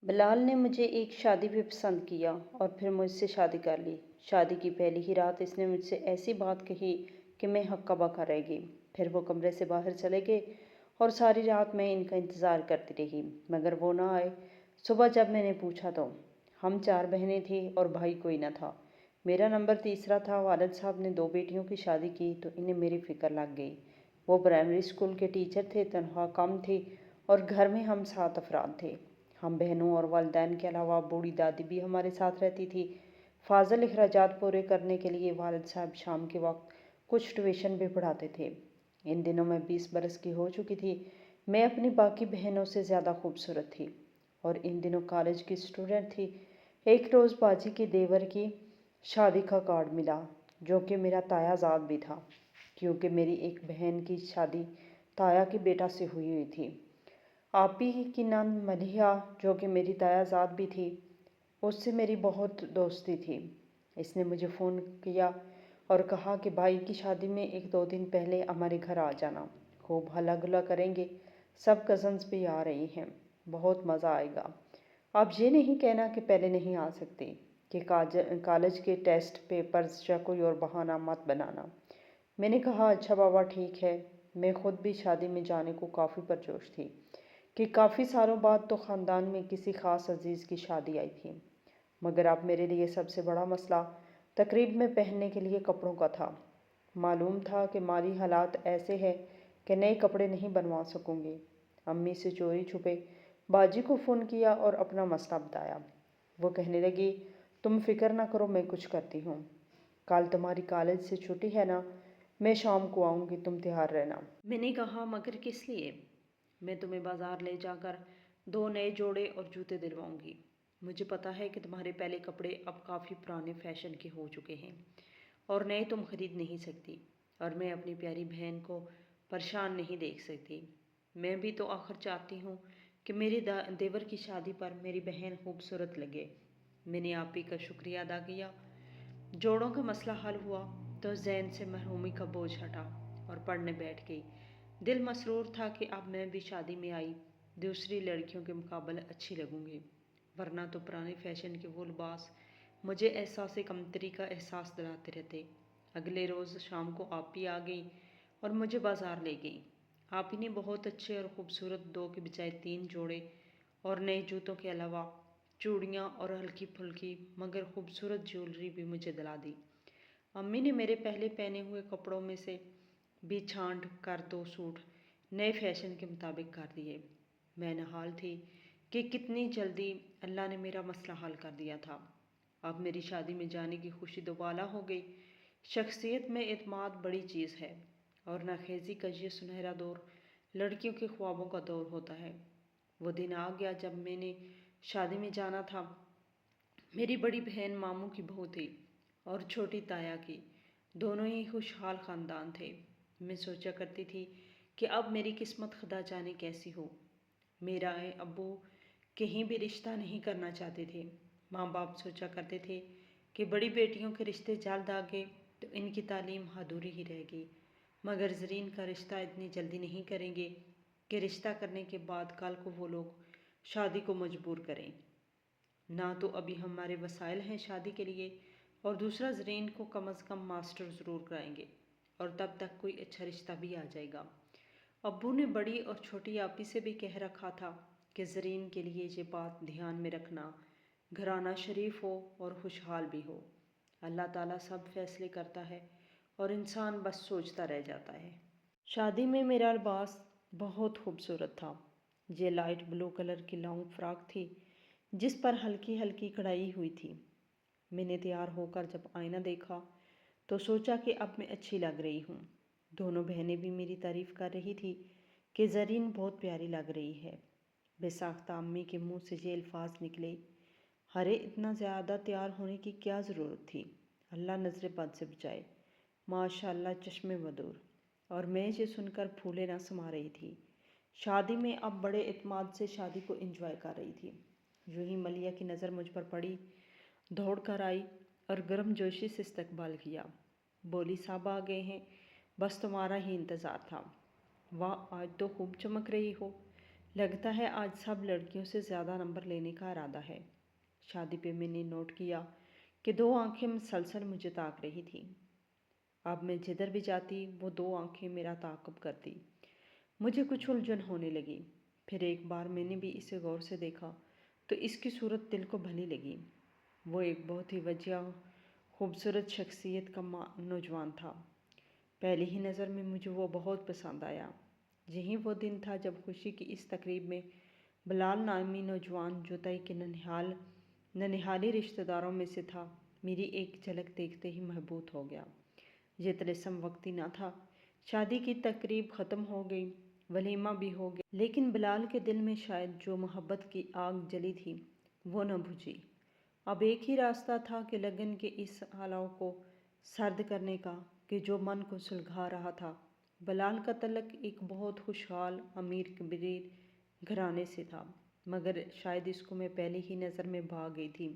بلال نے مجھے ایک شادی بھی پسند کیا اور پھر مجھ سے شادی کر لی۔ شادی کی پہلی ہی رات اس نے مجھ سے ایسی بات کہی کہ میں ہکا بکا رہ گئی۔ پھر وہ کمرے سے باہر چلے گئے اور ساری رات میں ان کا انتظار کرتی رہی مگر وہ نہ آئے۔ صبح جب میں نے پوچھا تو ہم 4 بہنیں تھیں اور بھائی کوئی نہ تھا۔ میرا نمبر تیسرا تھا۔ والد صاحب نے 2 بیٹیوں کی شادی کی تو انہیں میری فکر لگ گئی۔ وہ پرائمری اسکول کے ٹیچر تھے، تنخواہ کم تھی اور گھر میں ہم 7 افراد تھے۔ ہم بہنوں اور والدین کے علاوہ بوڑھی دادی بھی ہمارے ساتھ رہتی تھی۔ فاضل اخراجات پورے کرنے کے لیے والد صاحب شام کے وقت کچھ ٹیوشن بھی پڑھاتے تھے۔ ان دنوں میں 20 برس کی ہو چکی تھی۔ میں اپنی باقی بہنوں سے زیادہ خوبصورت تھی اور ان دنوں کالج کی اسٹوڈنٹ تھی۔ ایک روز باجی کے دیور کی شادی کا کارڈ ملا جو کہ میرا تایا زاد بھی تھا، کیونکہ میری ایک بہن کی شادی تایا کے بیٹا سے ہوئی تھی۔ آپی کی نند ملیحہ جو کہ میری تایا زاد بھی تھی، اس سے میری بہت دوستی تھی۔ اس نے مجھے فون کیا اور کہا کہ بھائی کی شادی میں 1-2 دن پہلے ہمارے گھر آ جانا، خوب ہلا گلا کریں گے، سب کزنز بھی آ رہی ہیں، بہت مزہ آئے گا۔ آپ یہ نہیں کہنا کہ پہلے نہیں آ سکتے، کہ کالج کے ٹیسٹ پیپرز یا کوئی اور بہانہ مت بنانا۔ میں نے کہا اچھا بابا ٹھیک ہے۔ میں خود بھی شادی میں جانے کو کافی پرجوش تھی کہ کافی سالوں بعد تو خاندان میں کسی خاص عزیز کی شادی آئی تھی، مگر اب میرے لیے سب سے بڑا مسئلہ تقریب میں پہننے کے لیے کپڑوں کا تھا۔ معلوم تھا کہ مالی حالات ایسے ہیں کہ نئے کپڑے نہیں بنوا سکوں گی۔ امی سے چوری چھپے باجی کو فون کیا اور اپنا مسئلہ بتایا۔ وہ کہنے لگی تم فکر نہ کرو، میں کچھ کرتی ہوں۔ کل تمہاری کالج سے چھٹی ہے نا، میں شام کو آؤں گی، تم تیار رہنا۔ میں نے کہا مگر کس لیے؟ میں تمہیں بازار لے جا کر 2 نئے جوڑے اور جوتے دلواؤں گی۔ مجھے پتہ ہے کہ تمہارے پہلے کپڑے اب کافی پرانے فیشن کے ہو چکے ہیں اور نئے تم خرید نہیں سکتی، اور میں اپنی پیاری بہن کو پریشان نہیں دیکھ سکتی۔ میں بھی تو آخر چاہتی ہوں کہ میری دیور کی شادی پر میری بہن خوبصورت لگے۔ میں نے آپی کا شکریہ ادا کیا۔ جوڑوں کا مسئلہ حل ہوا تو ذہن سے محرومی کا بوجھ ہٹا اور پڑھنے بیٹھ گئی۔ دل مسرور تھا کہ اب میں بھی شادی میں آئی دوسری لڑکیوں کے مقابلے اچھی لگوں گی، ورنہ تو پرانے فیشن کے وہ لباس مجھے احساس کمتری کا احساس دلاتے رہتے۔ اگلے روز شام کو آپی آ گئی اور مجھے بازار لے گئی۔ آپی نے بہت اچھے اور خوبصورت 2 کے بجائے 3 جوڑے اور نئے جوتوں کے علاوہ چوڑیاں اور ہلکی پھلکی مگر خوبصورت جیولری بھی مجھے دلا دی۔ امی نے میرے پہلے پہنے ہوئے کپڑوں میں سے بھی چھانٹ کر 2 سوٹ نئے فیشن کے مطابق کر دیے۔ میں نہال تھی کہ کتنی جلدی اللہ نے میرا مسئلہ حل کر دیا تھا۔ اب میری شادی میں جانے کی خوشی دوبالا ہو گئی۔ شخصیت میں اعتماد بڑی چیز ہے اور ناخیزی کا یہ سنہرا دور لڑکیوں کے خوابوں کا دور ہوتا ہے۔ وہ دن آ گیا جب میں نے شادی میں جانا تھا۔ میری بڑی بہن ماموں کی بہو تھی اور چھوٹی تایا کی، دونوں ہی خوشحال خاندان تھے۔ میں سوچا کرتی تھی کہ اب میری قسمت خدا جانے کیسی ہو۔ میرا ابو کہیں بھی رشتہ نہیں کرنا چاہتے تھے۔ ماں باپ سوچا کرتے تھے کہ بڑی بیٹیوں کے رشتے جلد آ گئے تو ان کی تعلیم ادھوری ہی رہ گئی، مگر زرین کا رشتہ اتنی جلدی نہیں کریں گے کہ رشتہ کرنے کے بعد کل کو وہ لوگ شادی کو مجبور کریں۔ نہ تو ابھی ہمارے وسائل ہیں شادی کے لیے، اور دوسرا زرین کو کم از کم ماسٹر ضرور کرائیں گے اور تب تک کوئی اچھا رشتہ بھی آ جائے گا۔ ابو نے بڑی اور چھوٹی آپی سے بھی کہہ رکھا تھا کہ زرین کے لیے یہ بات دھیان میں رکھنا، گھرانہ شریف ہو اور خوشحال بھی ہو۔ اللہ تعالیٰ سب فیصلے کرتا ہے اور انسان بس سوچتا رہ جاتا ہے۔ شادی میں میرا لباس بہت خوبصورت تھا۔ یہ لائٹ بلو کلر کی لانگ فراک تھی جس پر ہلکی ہلکی کڑھائی ہوئی تھی۔ میں نے تیار ہو کر جب آئینہ دیکھا تو سوچا کہ اب میں اچھی لگ رہی ہوں۔ دونوں بہنیں بھی میری تعریف کر رہی تھی کہ زرین بہت پیاری لگ رہی ہے۔ بے ساختہ امی کے منہ سے یہ الفاظ نکلے، ارے اتنا زیادہ تیار ہونے کی کیا ضرورت تھی، اللہ نظر بد سے بچائے، ماشاء اللہ چشم بدور۔ اور میں یہ سن کر پھولے نہ سما رہی تھی۔ شادی میں اب بڑے اعتماد سے شادی کو انجوائے کر رہی تھی۔ یوں ہی ملیحہ کی نظر مجھ پر پڑی، دوڑ کر آئی اور گرم جوشی سے استقبال کیا۔ بولی صاحب آ گئے ہیں، بس تمہارا ہی انتظار تھا۔ واہ آج تو خوب چمک رہی ہو، لگتا ہے آج سب لڑکیوں سے زیادہ نمبر لینے کا ارادہ ہے۔ شادی پہ میں نے نوٹ کیا کہ 2 آنکھیں مسلسل مجھے تاک رہی تھیں۔ اب میں جدھر بھی جاتی وہ 2 آنکھیں میرا تعاقب کرتی۔ مجھے کچھ الجھن ہونے لگی۔ پھر ایک بار میں نے بھی اسے غور سے دیکھا تو اس کی صورت دل کو بھلی لگی۔ وہ ایک بہت ہی وجیہ خوبصورت شخصیت کا نوجوان تھا۔ پہلی ہی نظر میں مجھے وہ بہت پسند آیا۔ یہی وہ دن تھا جب خوشی کی اس تقریب میں بلال نامی نوجوان جو طائی کے ننہالی رشتہ داروں میں سے تھا، میری ایک جھلک دیکھتے ہی محبوط ہو گیا۔ یہ طلسم وقتی نہ تھا۔ شادی کی تقریب ختم ہو گئی، ولیمہ بھی ہو گیا، لیکن بلال کے دل میں شاید جو محبت کی آگ جلی تھی وہ نہ بجھی۔ اب ایک ہی راستہ تھا کہ لگن کے اس الاؤ کو سرد کرنے کا کہ جو من کو سلگھا رہا تھا۔ بلال کا تعلق ایک بہت خوشحال امیر کبیر گھرانے سے تھا، مگر شاید اس کو میں پہلی ہی نظر میں بھا گئی تھی۔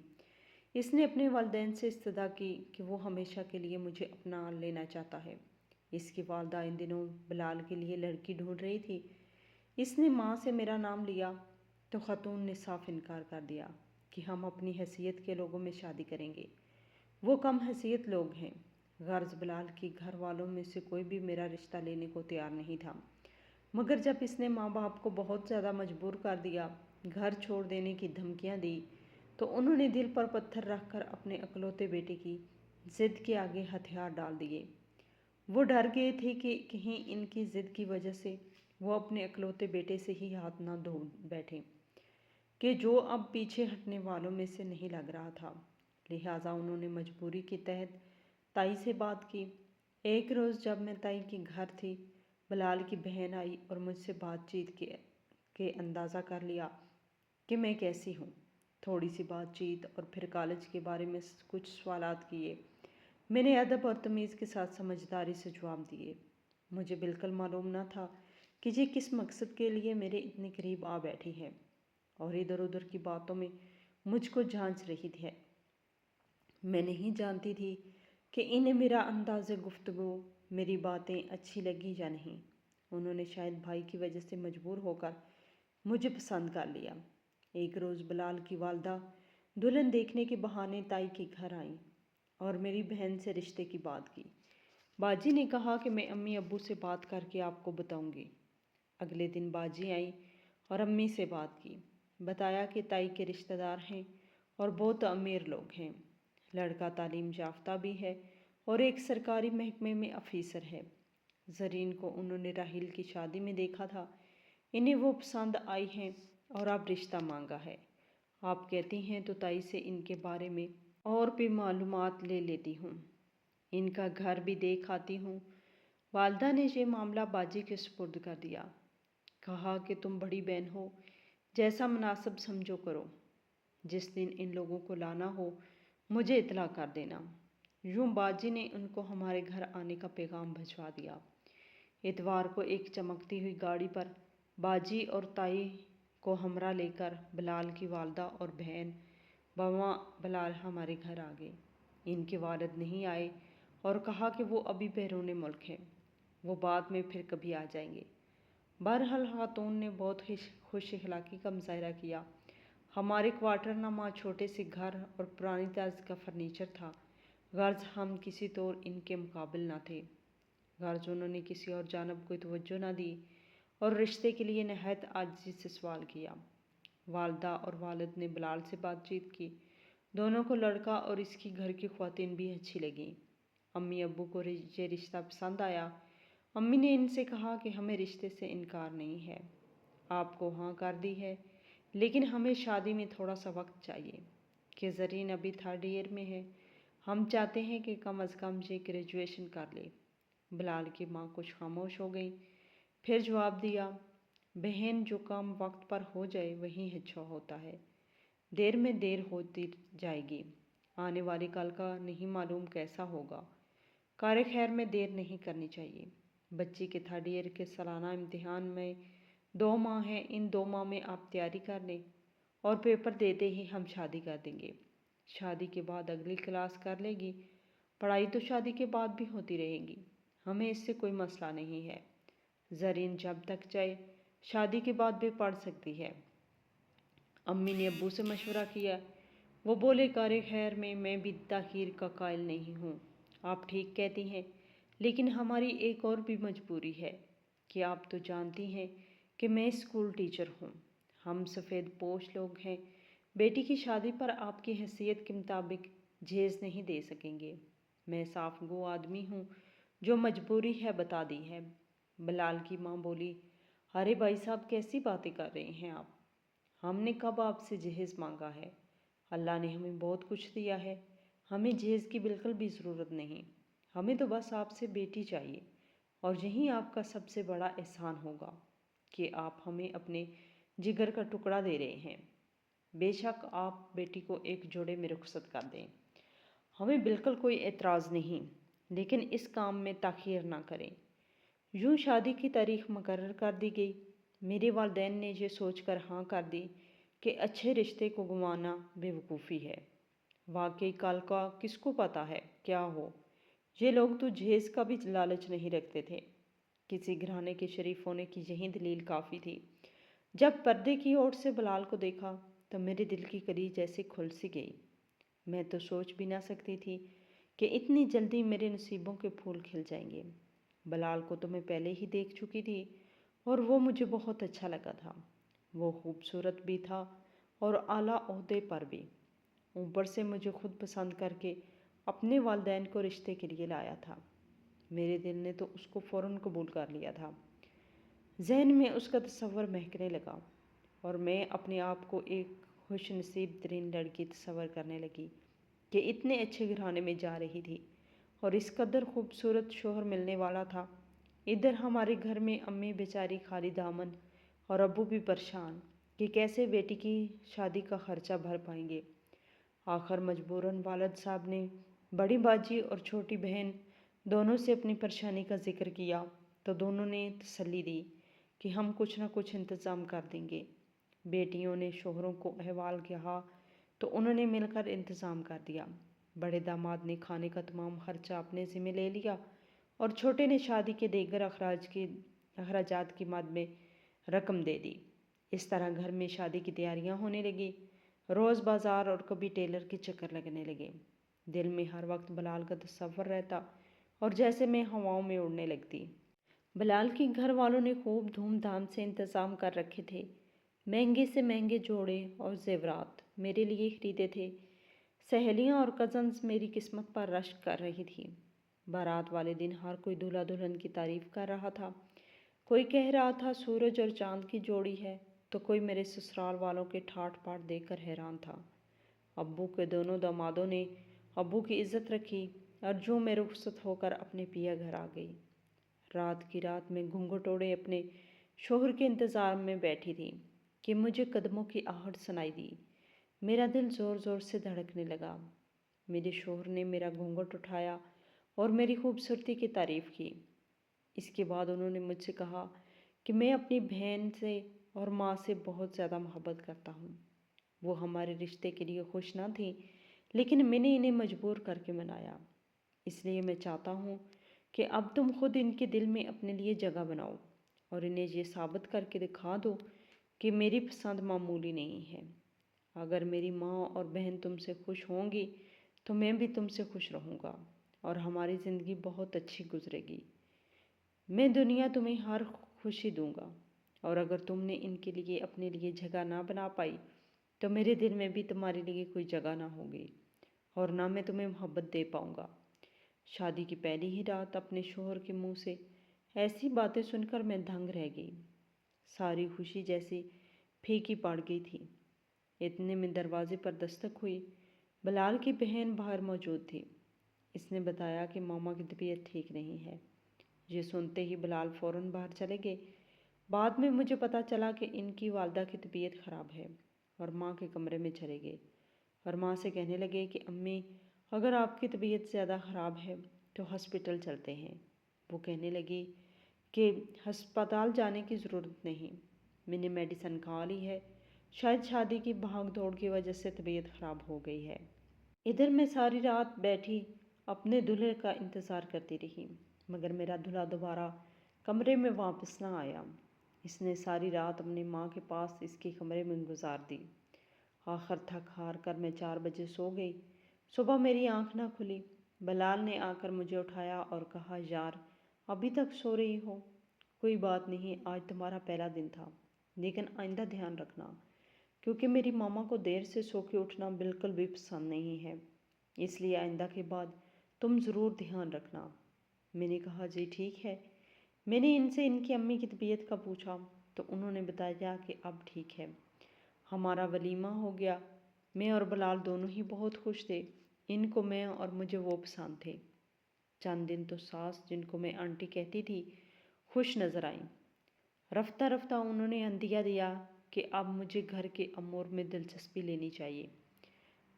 اس نے اپنے والدین سے استدعا کی کہ وہ ہمیشہ کے لیے مجھے اپنا لینا چاہتا ہے۔ اس کی والدہ ان دنوں بلال کے لیے لڑکی ڈھونڈ رہی تھی۔ اس نے ماں سے میرا نام لیا تو خاتون نے صاف انکار کر دیا کہ ہم اپنی حیثیت کے لوگوں میں شادی کریں گے۔ وہ کم حیثیت لوگ ہیں۔ غرض بلال کی گھر والوں میں سے کوئی بھی میرا رشتہ لینے کو تیار نہیں تھا، مگر جب اس نے ماں باپ کو بہت زیادہ مجبور کر دیا، گھر چھوڑ دینے کی دھمکیاں دی، تو انہوں نے دل پر پتھر رکھ کر اپنے اکلوتے بیٹے کی ضد کے آگے ہتھیار ڈال دیے۔ وہ ڈر گئے تھے کہ کہیں ان کی ضد کی وجہ سے وہ اپنے اکلوتے بیٹے سے ہی ہاتھ نہ دھو بیٹھیں، کہ جو اب پیچھے ہٹنے والوں میں سے نہیں لگ رہا تھا۔ لہٰذا انہوں نے مجبوری کے تحت تائی سے بات کی۔ ایک روز جب میں تائی کے گھر تھی، بلال کی بہن آئی اور مجھ سے بات چیت کے اندازہ کر لیا کہ میں کیسی ہوں۔ تھوڑی سی بات چیت اور پھر کالج کے بارے میں کچھ سوالات کیے۔ میں نے ادب اور تمیز کے ساتھ سمجھداری سے جواب دیے۔ مجھے بالکل معلوم نہ تھا کہ یہ کس مقصد کے لیے میرے اتنے قریب آ بیٹھی ہے اور ادھر ادھر کی باتوں میں مجھ کو جھانچ رہی ہے۔ میں نہیں جانتی تھی کہ انہیں میرا انداز گفتگو، میری باتیں اچھی لگی یا نہیں۔ انہوں نے شاید بھائی کی وجہ سے مجبور ہو کر مجھے پسند کر لیا۔ ایک روز بلال کی والدہ دلہن دیکھنے کے بہانے تائی کے گھر آئیں اور میری بہن سے رشتے کی بات کی۔ باجی نے کہا کہ میں امی ابو سے بات کر کے آپ کو بتاؤں گی۔ اگلے دن باجی آئی اور امی سے بات کی۔ بتایا کہ تائی کے رشتہ دار ہیں اور بہت امیر لوگ ہیں۔ لڑکا تعلیم یافتہ بھی ہے اور ایک سرکاری محکمے میں افیسر ہے۔ زرین کو انہوں نے راحیل کی شادی میں دیکھا تھا۔ انہیں وہ پسند آئی ہیں اور اب رشتہ مانگا ہے۔ آپ کہتی ہیں تو تائی سے ان کے بارے میں اور بھی معلومات لے لیتی ہوں، ان کا گھر بھی دیکھ آتی ہوں۔ والدہ نے یہ معاملہ باجی کے سپرد کر دیا۔ کہا کہ تم بڑی بہن ہو، جیسا مناسب سمجھو کرو۔ جس دن ان لوگوں کو لانا ہو مجھے اطلاع کر دینا۔ یوں باجی نے ان کو ہمارے گھر آنے کا پیغام بھجوا دیا۔ اتوار کو ایک چمکتی ہوئی گاڑی پر باجی اور تائی کو ہمراہ لے کر بلال کی والدہ اور بہن بواں بلال ہمارے گھر آ گئے۔ ان کے والد نہیں آئے اور کہا کہ وہ ابھی بیرون ملک ہیں، وہ بعد میں پھر کبھی آ جائیں گے۔ بہرحال خاتون نے بہت خوش اخلاقی کا مظاہرہ کیا۔ ہمارے کوارٹر نما چھوٹے سے گھر اور پرانی طرز کا فرنیچر تھا۔ غرض ہم کسی طور ان کے مقابل نہ تھے۔ غرض انہوں نے کسی اور جانب کوئی توجہ نہ دی اور رشتے کے لیے نہایت عاجزی سے سوال کیا۔ والدہ اور والد نے بلال سے بات چیت کی۔ دونوں کو لڑکا اور اس کی گھر کی خواتین بھی اچھی لگیں۔ امی ابو کو یہ رشتہ پسند آیا۔ امی نے ان سے کہا کہ ہمیں رشتے سے انکار نہیں ہے، آپ کو ہاں کر دی ہے، لیکن ہمیں شادی میں تھوڑا سا وقت چاہیے کہ زرین ابھی 3rd ایئر میں ہے، ہم چاہتے ہیں کہ کم از کم یہ گریجویشن کر لے۔ بلال کی ماں کچھ خاموش ہو گئی، پھر جواب دیا، بہن جو کام وقت پر ہو جائے وہی اچھا ہوتا ہے، دیر میں دیر ہوتی جائے گی، آنے والی کل کا نہیں معلوم کیسا ہوگا، کار خیر میں دیر نہیں کرنی چاہیے۔ بچی کے 3rd ایئر کے سالانہ امتحان میں 2 ماہ ہیں، ان 2 ماہ میں آپ تیاری کر لیں اور پیپر دیتے ہی ہم شادی کر دیں گے۔ شادی کے بعد اگلی کلاس کر لے گی، پڑھائی تو شادی کے بعد بھی ہوتی رہے گی، ہمیں اس سے کوئی مسئلہ نہیں ہے۔ زرین جب تک چاہے شادی کے بعد بھی پڑھ سکتی ہے۔ امی نے ابو سے مشورہ کیا۔ وہ بولے کار خیر میں بھی تاخیر کا قائل نہیں ہوں، آپ ٹھیک کہتی ہیں، لیکن ہماری ایک اور بھی مجبوری ہے کہ آپ تو جانتی ہیں کہ میں اسکول ٹیچر ہوں، ہم سفید پوش لوگ ہیں، بیٹی کی شادی پر آپ کی حیثیت کے مطابق جہیز نہیں دے سکیں گے۔ میں صاف گو آدمی ہوں، جو مجبوری ہے بتا دی ہے۔ بلال کی ماں بولی، ارے بھائی صاحب کیسی باتیں کر رہے ہیں آپ، ہم نے کب آپ سے جہیز مانگا ہے؟ اللہ نے ہمیں بہت کچھ دیا ہے، ہمیں جہیز کی بالکل بھی ضرورت نہیں، ہمیں تو بس آپ سے بیٹی چاہیے، اور یہی آپ کا سب سے بڑا احسان ہوگا کہ آپ ہمیں اپنے جگر کا ٹکڑا دے رہے ہیں۔ بے شک آپ بیٹی کو ایک جوڑے میں رخصت کر دیں، ہمیں بالکل کوئی اعتراض نہیں، لیکن اس کام میں تاخیر نہ کریں۔ یوں شادی کی تاریخ مقرر کر دی گئی۔ میرے والدین نے یہ سوچ کر ہاں کر دی کہ اچھے رشتے کو گنوانا بے وقوفی ہے۔ واقعی کل کا کس کو پتہ ہے کیا ہو، یہ لوگ تو جہیز کا بھی لالچ نہیں رکھتے تھے۔ کسی گھرانے کے شریف ہونے کی یہی دلیل کافی تھی۔ جب پردے کی اوٹ سے بلال کو دیکھا تو میرے دل کی کلی جیسے کھل سی گئی۔ میں تو سوچ بھی نہ سکتی تھی کہ اتنی جلدی میرے نصیبوں کے پھول کھل جائیں گے۔ بلال کو تو میں پہلے ہی دیکھ چکی تھی اور وہ مجھے بہت اچھا لگا تھا۔ وہ خوبصورت بھی تھا اور اعلیٰ عہدے پر بھی، اوپر سے مجھے خود پسند کر کے اپنے والدین کو رشتے کے لیے لایا تھا۔ میرے دل نے تو اس کو فوراً قبول کر لیا تھا۔ ذہن میں اس کا تصور مہکنے لگا اور میں اپنے آپ کو ایک خوش نصیب ترین لڑکی تصور کرنے لگی کہ اتنے اچھے گھرانے میں جا رہی تھی اور اس قدر خوبصورت شوہر ملنے والا تھا۔ ادھر ہمارے گھر میں امی بیچاری خالی دامن اور ابو بھی پریشان کہ کیسے بیٹی کی شادی کا خرچہ بھر پائیں گے۔ آخر مجبوراً والد صاحب نے بڑی باجی اور چھوٹی بہن دونوں سے اپنی پریشانی کا ذکر کیا تو دونوں نے تسلی دی کہ ہم کچھ نہ کچھ انتظام کر دیں گے۔ بیٹیوں نے شوہروں کو احوال کہا تو انہوں نے مل کر انتظام کر دیا۔ بڑے داماد نے کھانے کا تمام خرچہ اپنے ذمہ لے لیا اور چھوٹے نے شادی کے دیگر اخراجات کی مد میں رقم دے دی۔ اس طرح گھر میں شادی کی تیاریاں ہونے لگی، روز بازار اور کبھی ٹیلر کے چکر لگنے لگے۔ دل میں ہر وقت بلال کا تصور رہتا اور جیسے میں ہواؤں میں اڑنے لگتی۔ بلال کے گھر والوں نے خوب دھوم دھام سے انتظام کر رکھے تھے، مہنگے سے مہنگے جوڑے اور زیورات میرے لیے خریدے تھے۔ سہیلیاں اور کزنز میری قسمت پر رشک کر رہی تھی۔ بارات والے دن ہر کوئی دولہا دلہن کی تعریف کر رہا تھا۔ کوئی کہہ رہا تھا سورج اور چاند کی جوڑی ہے تو کوئی میرے سسرال والوں کے ٹھاٹ پاٹ دیکھ کر حیران تھا۔ ابو کے دونوں دامادوں نے ابو کی عزت رکھی اور جو میں رخصت ہو کر اپنے پیا گھر آ گئی۔ رات کی رات میں گھونگھٹ اوڑے اپنے شوہر کے انتظار میں بیٹھی تھی کہ مجھے قدموں کی آہٹ سنائی دی۔ میرا دل زور زور سے دھڑکنے لگا۔ میرے شوہر نے میرا گھونگھٹ اٹھایا اور میری خوبصورتی کی تعریف کی۔ اس کے بعد انہوں نے مجھ سے کہا کہ میں اپنی بہن سے اور ماں سے بہت زیادہ محبت کرتا ہوں۔ وہ ہمارے رشتے کے لیے خوش نہ تھیں، لیکن میں نے انہیں مجبور کر کے منایا۔ اس لیے میں چاہتا ہوں کہ اب تم خود ان کے دل میں اپنے لیے جگہ بناؤ اور انہیں یہ ثابت کر کے دکھا دو کہ میری پسند معمولی نہیں ہے۔ اگر میری ماں اور بہن تم سے خوش ہوں گی تو میں بھی تم سے خوش رہوں گا اور ہماری زندگی بہت اچھی گزرے گی۔ میں دنیا تمہیں ہر خوشی دوں گا، اور اگر تم نے ان کے لیے اپنے لیے جگہ نہ بنا پائی تو میرے دل میں بھی تمہارے لیے کوئی جگہ نہ ہوگی اور نہ میں تمہیں محبت دے پاؤں گا۔ شادی کی پہلی ہی رات اپنے شوہر کے منہ سے ایسی باتیں سن کر میں دنگ رہ گئی۔ ساری خوشی جیسی پھیکی پڑ گئی تھی۔ اتنے میں دروازے پر دستک ہوئی۔ بلال کی بہن باہر موجود تھی۔ اس نے بتایا کہ ماما کی طبیعت ٹھیک نہیں ہے۔ یہ سنتے ہی بلال فوراً باہر چلے گئے۔ بعد میں مجھے پتہ چلا کہ ان کی والدہ کی طبیعت خراب ہے اور ماں کے کمرے میں چلے گئے اور ماں سے کہنے لگے کہ امی اگر آپ کی طبیعت زیادہ خراب ہے تو ہسپتال چلتے ہیں۔ وہ کہنے لگی کہ ہسپتال جانے کی ضرورت نہیں، میں نے میڈیسن کھا لی ہے، شاید شادی کی بھاگ دوڑ کی وجہ سے طبیعت خراب ہو گئی ہے۔ ادھر میں ساری رات بیٹھی اپنے دلہے کا انتظار کرتی رہی، مگر میرا دلہا دوبارہ کمرے میں واپس نہ آیا۔ اس نے ساری رات اپنی ماں کے پاس اس کے کمرے میں گزار دی۔ آخر تھک ہار کر میں 4 بجے سو گئی۔ صبح میری آنکھ نہ کھلی۔ بلال نے آ کر مجھے اٹھایا اور کہا، یار ابھی تک سو رہی ہو؟ کوئی بات نہیں، آج تمہارا پہلا دن تھا، لیکن آئندہ دھیان رکھنا، کیونکہ میری ماما کو دیر سے سو کے اٹھنا بالکل بھی پسند نہیں ہے، اس لیے آئندہ کے بعد تم ضرور دھیان رکھنا۔ میں نے کہا، جی ٹھیک ہے۔ میں نے ان سے ان کی امی کی طبیعت کا پوچھا تو انہوں نے بتایا کہ اب ٹھیک ہے۔ ہمارا ولیمہ ہو گیا۔ میں اور بلال دونوں ہی بہت خوش تھے۔ ان کو میں اور مجھے وہ پسند تھے۔ چند دن تو ساس، جن کو میں آنٹی کہتی تھی، خوش نظر آئیں۔ رفتہ رفتہ انہوں نے اندیا دیا کہ اب مجھے گھر کے امور میں دلچسپی لینی چاہیے۔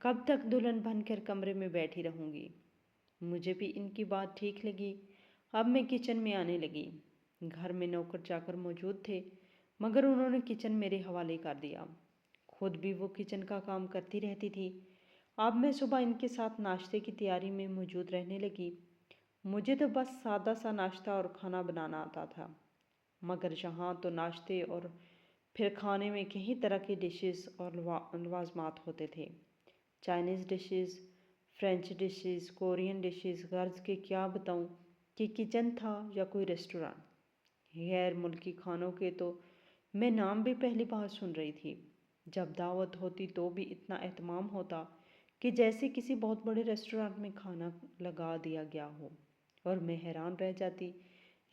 کب تک دلہن بن کر کمرے میں بیٹھی رہوں گی؟ مجھے بھی ان کی بات ٹھیک لگی۔ اب میں کچن میں آنے لگی۔ گھر میں نوکر چاکر موجود تھے، مگر انہوں نے کچن میرے حوالے کر دیا۔ خود بھی وہ کچن کا کام کرتی رہتی تھی۔ اب میں صبح ان کے ساتھ ناشتے کی تیاری میں موجود رہنے لگی۔ مجھے تو بس سادہ سا ناشتہ اور کھانا بنانا آتا تھا، مگر یہاں تو ناشتے اور پھر کھانے میں کئی طرح کی ڈشز اور لوازمات ہوتے تھے۔ Chinese dishes, French dishes, Korean dishes, غرض کے کیا بتاؤں کہ کچن تھا یا کوئی ریسٹورانٹ۔ غیر ملکی کھانوں کے تو میں نام بھی پہلی بار سن رہی تھی۔ جب دعوت ہوتی تو بھی اتنا اہتمام ہوتا کہ جیسے کسی بہت بڑے ریسٹورانٹ میں کھانا لگا دیا گیا ہو، اور میں حیران رہ جاتی۔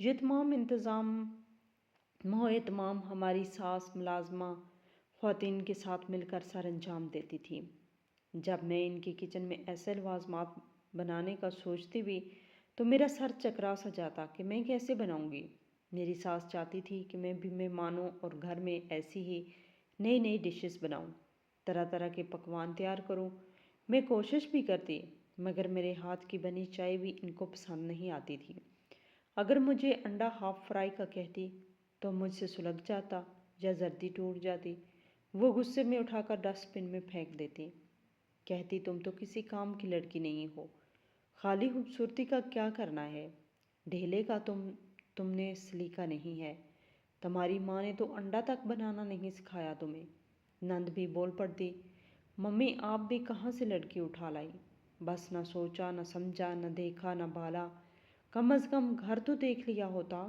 یہ تمام انتظام و اہتمام ہماری ساس ملازمہ خواتین کے ساتھ مل کر سر انجام دیتی تھی۔ جب میں ان کے کچن میں ایسے لوازمات بنانے کا سوچتی بھی تو میرا سر چکرا سا جاتا کہ میں کیسے بناؤں گی۔ میری ساس چاہتی تھی کہ میں بھی مہمانوں اور گھر میں ایسی ہی نئی نئی ڈشز بناؤں، طرح طرح کے پکوان تیار کروں۔ میں کوشش بھی کرتی، مگر میرے ہاتھ کی بنی چائے بھی ان کو پسند نہیں آتی تھی۔ اگر مجھے انڈا ہاف فرائی کا کہتی تو مجھ سے سلگ جاتا یا زردی ٹوٹ جاتی۔ وہ غصے میں اٹھا کر ڈسٹ بن میں پھینک دیتی۔ کہتی، تم تو کسی کام کی لڑکی نہیں ہو، خالی خوبصورتی کا کیا کرنا ہے؟ ڈھیلے کا تم نے سلیقہ نہیں ہے۔ تمہاری ماں نے تو انڈا تک بنانا نہیں سکھایا تمہیں۔ نند بھی بول پڑتی، ممی آپ بھی کہاں سے لڑکی اٹھا لائی؟ بس نہ سوچا نہ سمجھا نہ دیکھا نہ بالا، کم از کم گھر تو دیکھ لیا ہوتا۔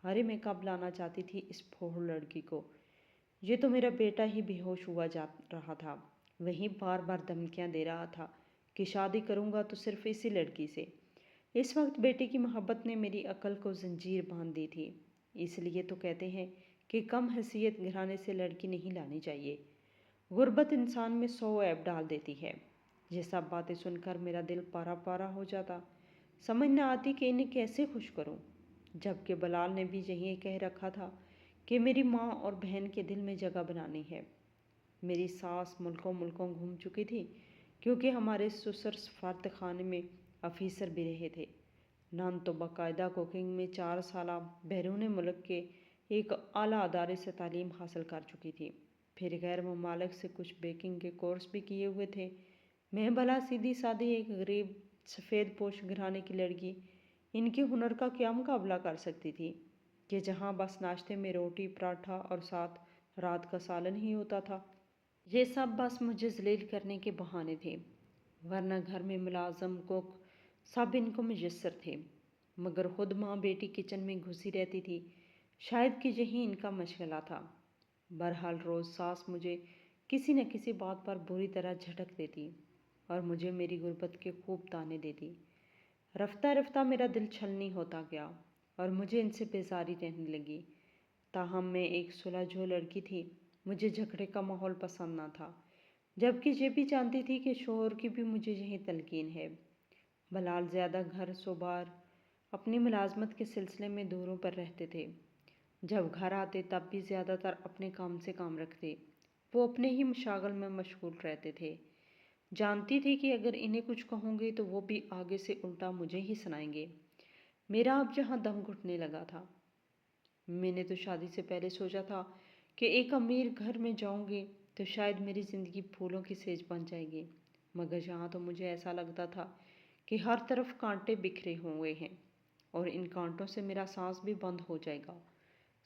ارے میں کب لانا چاہتی تھی اس پھوڑ لڑکی کو؟ یہ تو میرا بیٹا ہی بے ہوش ہوا جا رہا تھا، وہیں بار بار دھمکیاں دے رہا تھا کہ شادی کروں گا تو صرف اسی لڑکی سے۔ اس وقت بیٹے کی محبت نے میری عقل کو زنجیر باندھ دی تھی۔ اس لیے تو کہتے ہیں کہ کم حیثیت گھرانے سے لڑکی نہیں لانی چاہیے۔ غربت انسان میں 100 عیب ڈال دیتی ہے۔ یہ سب باتیں سن کر میرا دل پارا پارا ہو جاتا۔ سمجھ نہ آتی کہ انہیں کیسے خوش کروں، جبکہ بلال نے بھی یہی کہہ رکھا تھا کہ میری ماں اور بہن کے دل میں جگہ بنانی ہے۔ میری ساس ملکوں ملکوں گھوم چکی تھی، کیونکہ ہمارے سسر سفارت خانے میں آفیسر بھی رہے تھے۔ نند تو باقاعدہ کوکنگ میں 4 سالہ بیرون ملک کے ایک اعلیٰ ادارے سے تعلیم حاصل کر چکی تھی، پھر غیر ممالک سے کچھ بیکنگ کے کورس بھی کیے ہوئے تھے۔ میں بھلا سیدھی سادھی ایک غریب سفید پوش گھرانے کی لڑکی ان کے ہنر کا کیا مقابلہ کر سکتی تھی کہ جہاں بس ناشتے میں روٹی پراٹھا اور ساتھ رات کا سالن ہی ہوتا تھا۔ یہ سب بس مجھے ذلیل کرنے کے بہانے تھے، ورنہ گھر میں ملازم کوک سب ان کو میسر تھے، مگر خود ماں بیٹی کچن میں گھسی رہتی تھی۔ شاید کہ یہی ان کا مشغلہ تھا۔ بہرحال روز ساس مجھے کسی نہ کسی بات پر بری طرح جھٹک دیتی اور مجھے میری غربت کے خوب تانے دیتی۔ رفتہ رفتہ میرا دل چھلنی ہوتا گیا اور مجھے ان سے بیزاری رہنے لگی۔ تاہم میں ایک سلجھو لڑکی تھی، مجھے جھگڑے کا ماحول پسند نہ تھا، جبکہ یہ بھی جانتی تھی کہ شوہر کی بھی مجھے یہی تلقین ہے۔ بلال زیادہ گھر سو بار اپنی ملازمت کے سلسلے میں دوروں پر رہتے تھے۔ جب گھر آتے تب بھی زیادہ تر اپنے کام سے کام رکھتے، وہ اپنے ہی مشاغل میں مشغول رہتے تھے۔ جانتی تھی کہ اگر انہیں کچھ کہوں گی تو وہ بھی آگے سے الٹا مجھے ہی سنائیں گے۔ میرا اب جہاں دم گھٹنے لگا تھا۔ میں نے تو شادی سے پہلے سوچا تھا کہ ایک امیر گھر میں جاؤں گی تو شاید میری زندگی پھولوں کی سیج بن جائے گی، مگر یہاں تو مجھے ایسا لگتا تھا کہ ہر طرف کانٹے بکھرے ہوئے ہیں اور ان کانٹوں سے میرا سانس بھی بند ہو جائے گا۔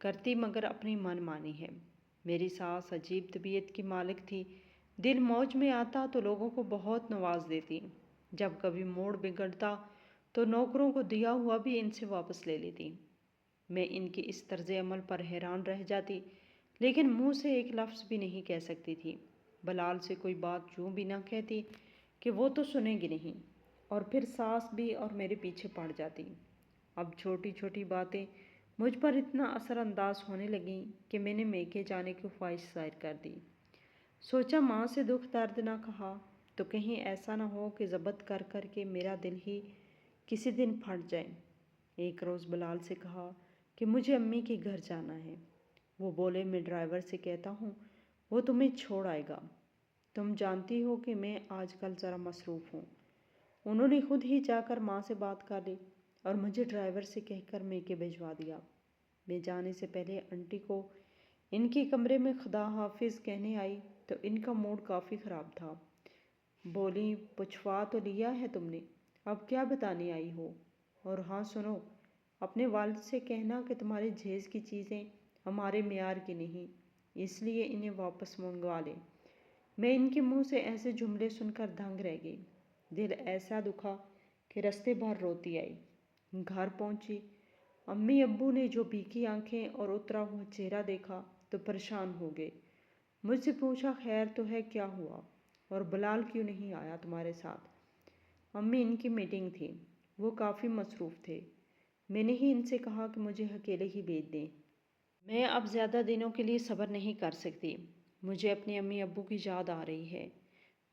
کرتی مگر اپنی من مانی ہے۔ میری ساس عجیب طبیعت کی مالک تھی، دل موج میں آتا تو لوگوں کو بہت نواز دیتی، جب کبھی موڈ بگڑتا تو نوکروں کو دیا ہوا بھی ان سے واپس لے لیتی۔ میں ان کی اس طرز عمل پر حیران رہ جاتی، لیکن منہ سے ایک لفظ بھی نہیں کہہ سکتی تھی۔ بلال سے کوئی بات یوں بھی نہ کہتی کہ وہ تو سنے گی نہیں، اور پھر ساس بھی اور میرے پیچھے پڑ جاتی۔ اب چھوٹی چھوٹی باتیں مجھ پر اتنا اثر انداز ہونے لگیں کہ میں نے میکے جانے کی خواہش ظاہر کر دی۔ سوچا ماں سے دکھ درد نہ کہا تو کہیں ایسا نہ ہو کہ ضبط کر کر کے میرا دل ہی کسی دن پھٹ جائے۔ ایک روز بلال سے کہا کہ مجھے امی کے گھر جانا ہے۔ وہ بولے میں ڈرائیور سے کہتا ہوں وہ تمہیں چھوڑ آئے گا، تم جانتی ہو کہ میں آج کل ذرا مصروف ہوں۔ انہوں نے خود ہی جا کر ماں سے بات کر لی اور مجھے ڈرائیور سے کہہ کر میکے بھجوا دیا۔ میں جانے سے پہلے انٹی کو ان کے کمرے میں خدا حافظ کہنے آئی تو ان کا موڈ کافی خراب تھا۔ بولی پچھوا تو لیا ہے تم نے، اب کیا بتانے آئی ہو؟ اور ہاں سنو، اپنے والد سے کہنا کہ تمہارے جہیز کی چیزیں ہمارے معیار کی نہیں، اس لیے انہیں واپس منگوا لیں۔ میں ان کے منہ سے ایسے جملے سن کر دنگ رہ گئی، دل ایسا دکھا کہ رستے بھر روتی آئی۔ گھر پہنچی، امی ابو نے جو بیکی آنکھیں اور اترا ہوا چہرہ دیکھا تو پریشان ہو گئے۔ مجھ سے پوچھا خیر تو ہے، کیا ہوا اور بلال کیوں نہیں آیا تمہارے ساتھ؟ امی ان کی میٹنگ تھی، وہ کافی مصروف تھے، میں نے ہی ان سے کہا کہ مجھے اکیلے ہی بھیج دیں، میں اب زیادہ دنوں کے لیے صبر نہیں کر سکتی، مجھے اپنے امی ابو کی یاد آ رہی ہے،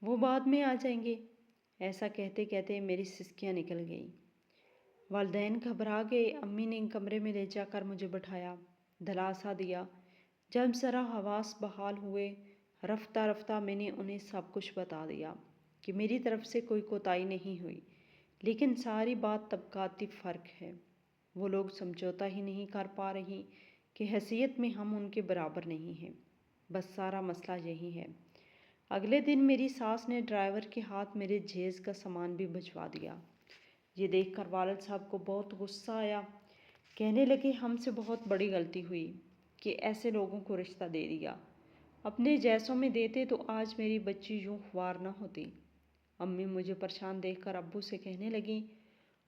وہ بعد میں آ جائیں گے۔ ایسا کہتے کہتے میری سسکیاں نکل گئیں۔ والدین گھبرا گئے، امی نے کمرے میں لے جا کر مجھے بٹھایا، دلاسا دیا۔ جب ذرا حواس بحال ہوئے، رفتہ رفتہ میں نے انہیں سب کچھ بتا دیا کہ میری طرف سے کوئی کوتاہی نہیں ہوئی، لیکن ساری بات طبقاتی فرق ہے۔ وہ لوگ سمجھوتا ہی نہیں کر پا رہی کہ حیثیت میں ہم ان کے برابر نہیں ہیں، بس سارا مسئلہ یہی ہے۔ اگلے دن میری ساس نے ڈرائیور کے ہاتھ میرے جہیز کا سامان بھی بھجوا دیا۔ یہ دیکھ کر والد صاحب کو بہت غصہ آیا، کہنے لگے ہم سے بہت بڑی غلطی ہوئی کہ ایسے لوگوں کو رشتہ دے دیا، اپنے جیسوں میں دیتے تو آج میری بچی یوں خوار نہ ہوتی۔ امی مجھے پریشان دیکھ کر ابو سے کہنے لگیں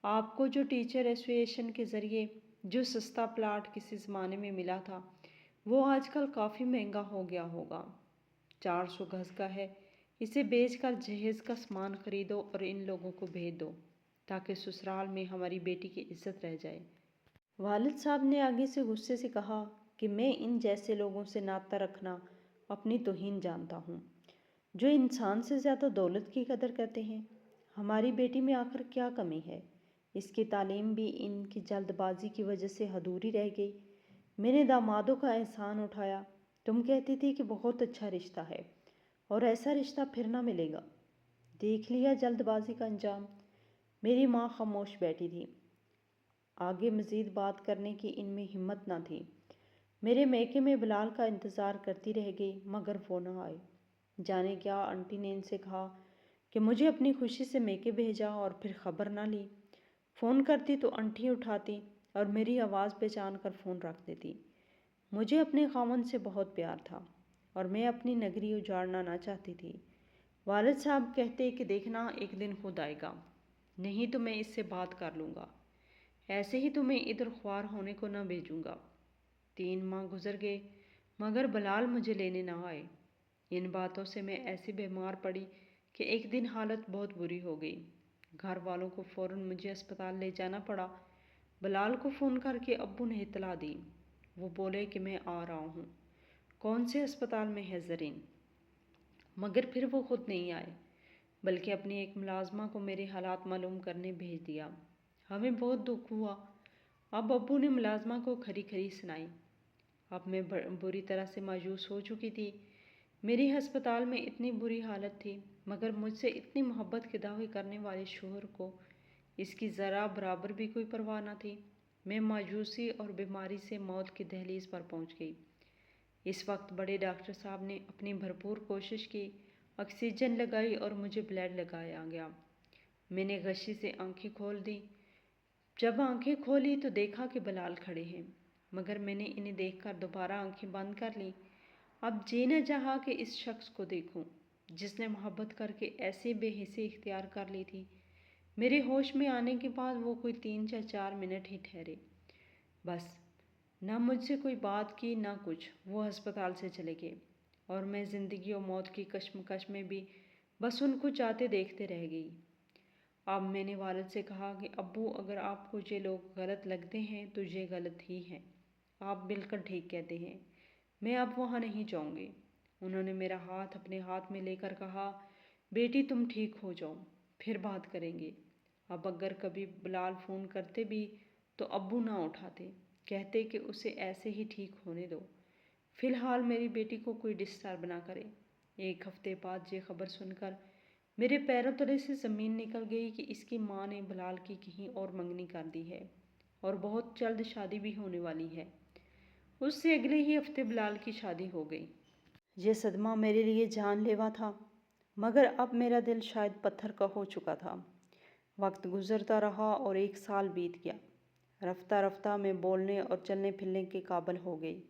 آپ کو جو ٹیچر ایسوسی ایشن کے ذریعے جو سستا پلاٹ کسی زمانے میں ملا تھا وہ آج کل کافی مہنگا ہو گیا ہوگا، 400 گز کا ہے، اسے بیچ کر جہیز کا سامان خریدو اور ان لوگوں کو بھیج دو تاکہ سسرال میں ہماری بیٹی کی عزت رہ جائے۔ والد صاحب نے آگے سے غصے سے کہا کہ میں ان جیسے لوگوں سے ناطہ رکھنا اپنی توہین جانتا ہوں، جو انسان سے زیادہ دولت کی قدر کرتے ہیں۔ ہماری بیٹی میں آخر کیا کمی ہے؟ اس کی تعلیم بھی ان کی جلد بازی کی وجہ سے ادھوری رہ گئی۔ میں نے دامادوں کا احسان اٹھایا، تم کہتی تھی کہ بہت اچھا رشتہ ہے اور ایسا رشتہ پھر نہ ملے گا، دیکھ لیا جلد بازی کا انجام۔ میری ماں خاموش بیٹھی تھی، آگے مزید بات کرنے کی ان میں ہمت نہ تھی۔ میرے میکے میں بلال کا انتظار کرتی رہ گئی مگر وہ نہ آئے۔ جانے کیا آنٹی نے ان سے کہا کہ مجھے اپنی خوشی سے میکے بھیجا اور پھر خبر نہ لی۔ فون کرتی تو آنٹی اٹھاتی اور میری آواز پہچان کر فون رکھ دیتی۔ مجھے اپنے خاوند سے بہت پیار تھا اور میں اپنی نگری اجاڑنا نہ چاہتی تھی۔ والد صاحب کہتے کہ دیکھنا ایک دن خود آئے گا، نہیں تو میں اس سے بات کر لوں گا، ایسے ہی تمہیں ادھر خوار ہونے کو نہ بھیجوں گا۔ 3 ماہ گزر گئے مگر بلال مجھے لینے نہ آئے۔ ان باتوں سے میں ایسی بیمار پڑی کہ ایک دن حالت بہت بری ہو گئی، گھر والوں کو فوراً مجھے اسپتال لے جانا پڑا۔ بلال کو فون کر کے ابو نے اطلاع دی، وہ بولے کہ میں آ رہا ہوں۔ کون سے اسپتال میں ہے زرین؟ مگر پھر وہ خود نہیں آئے بلکہ اپنی ایک ملازمہ کو میرے حالات معلوم کرنے بھیج دیا۔ ہمیں بہت دکھ ہوا۔ اب ابو نے ملازمہ کو کھری کھری سنائی۔ اب میں بری طرح سے مایوس ہو چکی تھی۔ میری ہسپتال میں اتنی بری حالت تھی مگر مجھ سے اتنی محبت کے دعوے کرنے والے شوہر کو اس کی ذرا برابر بھی کوئی پرواہ نہ تھی۔ میں مایوسی اور بیماری سے موت کی دہلیز پر پہنچ گئی۔ اس وقت بڑے ڈاکٹر صاحب نے اپنی بھرپور کوشش کی، آکسیجن لگائی اور مجھے بلیڈ لگایا گیا۔ میں نے غشی سے آنکھیں کھول دیں۔ جب آنکھیں کھولی تو دیکھا کہ بلال کھڑے ہیں۔ مگر میں نے انہیں دیکھ کر دوبارہ آنکھیں بند کر لیں۔ اب جی نہ چاہا کہ اس شخص کو دیکھوں جس نے محبت کر کے ایسی بے حسی اختیار کر لی تھی۔ میرے ہوش میں آنے کے بعد وہ کوئی 3 یا 4 منٹ ہی ٹھہرے، بس نہ مجھ سے کوئی بات کی نہ کچھ۔ وہ ہسپتال سے چلے گئے اور میں زندگی و موت کی کشمکش میں بھی بس ان کو جاتے دیکھتے رہ گئی۔ اب میں نے والد سے کہا کہ ابو، اگر آپ کو یہ لوگ غلط لگتے ہیں تو یہ غلط ہی ہیں، آپ بالکل ٹھیک کہتے ہیں، میں اب وہاں نہیں جاؤں گی۔ انہوں نے میرا ہاتھ اپنے ہاتھ میں لے کر کہا، بیٹی تم ٹھیک ہو جاؤ، پھر بات کریں گے۔ اب اگر کبھی بلال فون کرتے بھی تو ابو نہ اٹھاتے، کہتے کہ اسے ایسے ہی ٹھیک ہونے دو، فی الحال میری بیٹی کو کوئی ڈسٹرب نہ کرے۔ 1 ہفتے بعد یہ خبر سن کر میرے پیروں تلے سے زمین نکل گئی کہ اس کی ماں نے بلال کی کہیں اور منگنی کر دی ہے اور بہت جلد شادی بھی ہونے والی ہے۔ اس سے اگلے ہی ہفتے بلال کی شادی ہو گئی۔ یہ صدمہ میرے لیے جان لیوا تھا، مگر اب میرا دل شاید پتھر کا ہو چکا تھا۔ وقت گزرتا رہا اور 1 سال بیت گیا۔ رفتہ رفتہ میں بولنے اور چلنے پھرنے کے قابل ہو گئی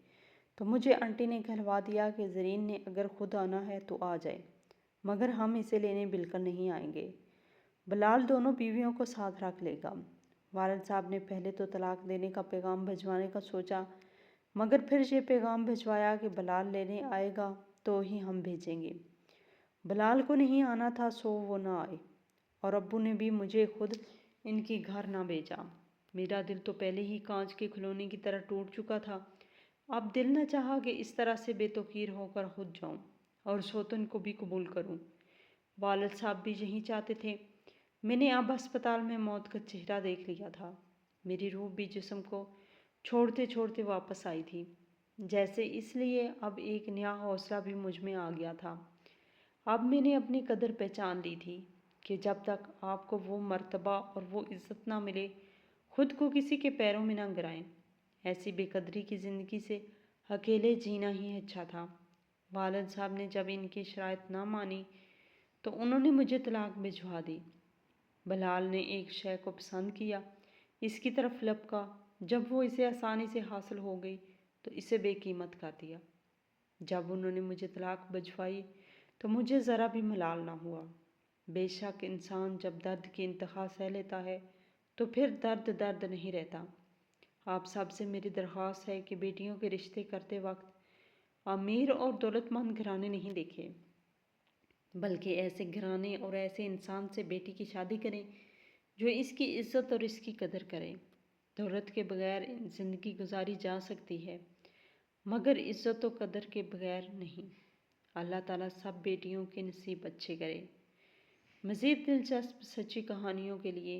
تو مجھے آنٹی نے کہلوا دیا کہ زرین نے اگر خود آنا ہے تو آ جائے، مگر ہم اسے لینے بالکل نہیں آئیں گے۔ بلال دونوں بیویوں کو ساتھ رکھ لے گا۔ والد صاحب نے پہلے تو طلاق دینے کا پیغام بھجوانے کا سوچا، مگر پھر یہ پیغام بھجوایا کہ بلال لینے آئے گا تو ہی ہم بھیجیں گے۔ بلال کو نہیں آنا تھا سو وہ نہ آئے، اور ابو نے بھی مجھے خود ان کے گھر نہ بھیجا۔ میرا دل تو پہلے ہی کانچ کے کھلونے کی طرح ٹوٹ چکا تھا۔ اب دل نہ چاہا کہ اس طرح سے بے توقیر ہو کر خود جاؤں اور سوتن کو بھی قبول کروں۔ والد صاحب بھی یہی چاہتے تھے۔ میں نے اب ہسپتال میں موت کا چہرہ دیکھ لیا تھا۔ میری روح بھی جسم کو چھوڑتے چھوڑتے واپس آئی تھی، جیسے اس لیے اب ایک نیا حوصلہ بھی مجھ میں آ گیا تھا۔ اب میں نے اپنی قدر پہچان لی تھی کہ جب تک آپ کو وہ مرتبہ اور وہ عزت نہ ملے، خود کو کسی کے پیروں میں نہ گرائیں۔ ایسی بے قدری کی زندگی سے اکیلے جینا ہی اچھا تھا۔ والد صاحب نے جب ان کی شرائط نہ مانی تو انہوں نے مجھے طلاق بھجوا دی۔ بلال نے ایک شے کو پسند کیا، اس کی طرف لپکا، جب وہ اسے آسانی سے حاصل ہو گئی تو اسے بے قیمت کر دیا۔ جب انہوں نے مجھے طلاق بھجوائی تو مجھے ذرا بھی ملال نہ ہوا۔ بے شک انسان جب درد کی انتہا سہ لیتا ہے تو پھر درد درد نہیں رہتا۔ آپ سب سے میری درخواست ہے کہ بیٹیوں کے رشتے کرتے وقت امیر اور دولت مند گھرانے نہیں دیکھیں، بلکہ ایسے گھرانے اور ایسے انسان سے بیٹی کی شادی کریں جو اس کی عزت اور اس کی قدر کرے۔ دولت کے بغیر زندگی گزاری جا سکتی ہے، مگر عزت و قدر کے بغیر نہیں۔ اللہ تعالیٰ سب بیٹیوں کے نصیب اچھے کرے۔ مزید دلچسپ سچی کہانیوں کے لیے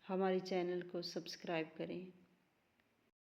ہمارے چینل کو سبسکرائب کریں۔